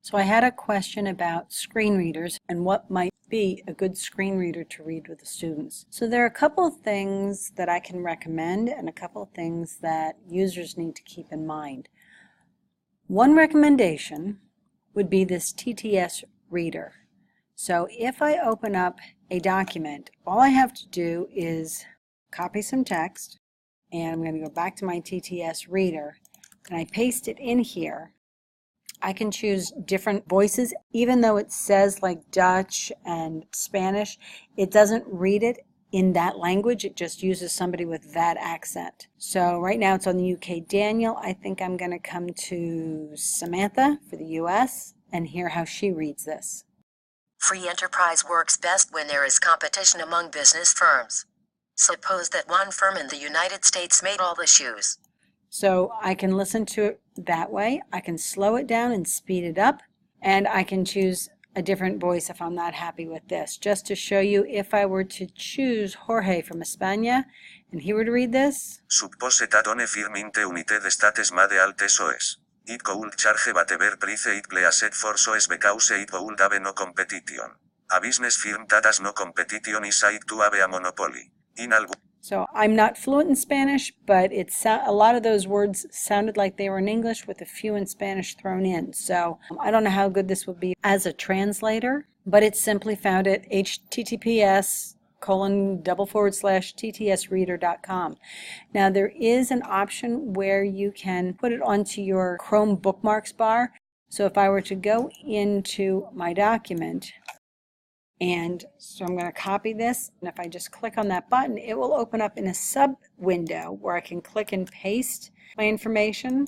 So I had a question about screen readers and what might be a good screen reader to read with the students. So there are a couple of things that I can recommend and a couple of things that users need to keep in mind. One recommendation would be this TTS Reader. So if I open up a document, all I have to do is copy some text, and I'm going to go back to my TTS Reader, and I paste it in here. I can choose different voices. Even though it says like Dutch and Spanish, it doesn't read it in that language. It just uses somebody with that accent. So right now it's on the UK Daniel. I think I'm going to come to Samantha for the US and hear how she reads this. Free enterprise works best when there is competition among business firms. Suppose that one firm in the United States made all the shoes. So I can listen to it that way. I can slow it down and speed it up, and I can choose a different voice if I'm not happy with this. Just to show you, if I were to choose Jorge from España and he were to read this. Suppose that one firm in the United States made all the shoes. It could charge whatever price it pleased for shoes because it would have no competition. A business firm that has no competition is said to have a monopoly. So I'm not fluent in Spanish, but a lot of those words sounded like they were in English with a few in Spanish thrown in. So I don't know how good this would be as a translator, but it's simply found at https://ttsreader.com. Now there is an option where you can put it onto your Chrome bookmarks bar. So if I were to go into my document, and so I'm going to copy this, and if I just click on that button, it will open up in a sub window where I can click and paste my information.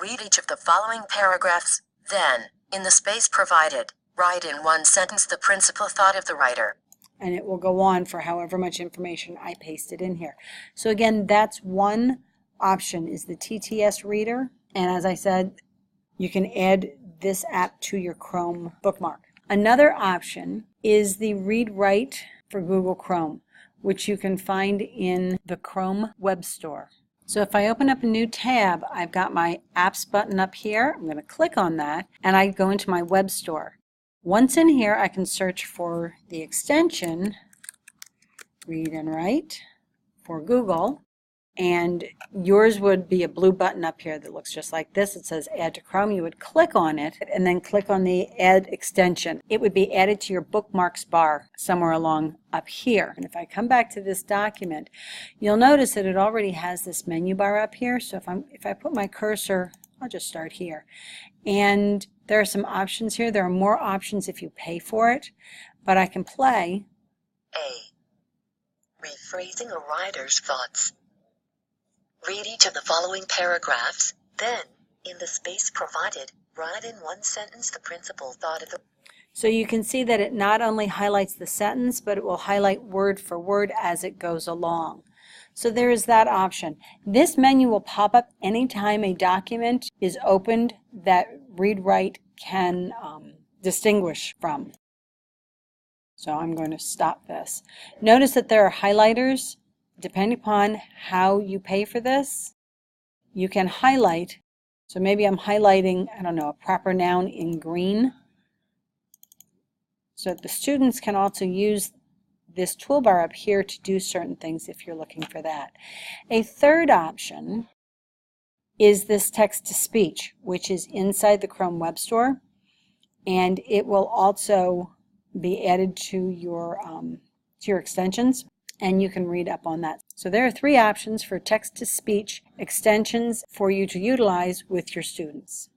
Read each of the following paragraphs, then, in the space provided, write in one sentence the principal thought of the writer. And it will go on for however much information I pasted in here. So again, that's one option, is the TTS Reader. And as I said, you can add this app to your Chrome bookmark. Another option is the Read-Write for Google Chrome, which you can find in the Chrome Web Store. So if I open up a new tab, I've got my Apps button up here. I'm going to click on that, and I go into my web store. Once in here, I can search for the extension Read and Write for Google, and yours would be a blue button up here that looks just like this. It says Add to Chrome. You would click on it and then click on the Add Extension. It would be added to your bookmarks bar somewhere along up here. And if I come back to this document, you'll notice that it already has this menu bar up here. So if I put my cursor, I'll just start here. And there are some options here. There are more options if you pay for it, but I can play. A. Rephrasing a writer's thoughts. Read each of the following paragraphs, then, in the space provided, write in one sentence the principal thought of the... So you can see that it not only highlights the sentence, but it will highlight word for word as it goes along. So there is that option. This menu will pop up anytime a document is opened that Read-Write can distinguish from. So I'm going to stop this. Notice that there are highlighters. Depending upon how you pay for this, you can highlight. So maybe I'm highlighting, I don't know, a proper noun in green. So the students can also use this toolbar up here to do certain things if you're looking for that. A third option is this text-to-speech, which is inside the Chrome Web Store, and it will also be added to your extensions, and you can read up on that. So there are three options for text-to-speech extensions for you to utilize with your students.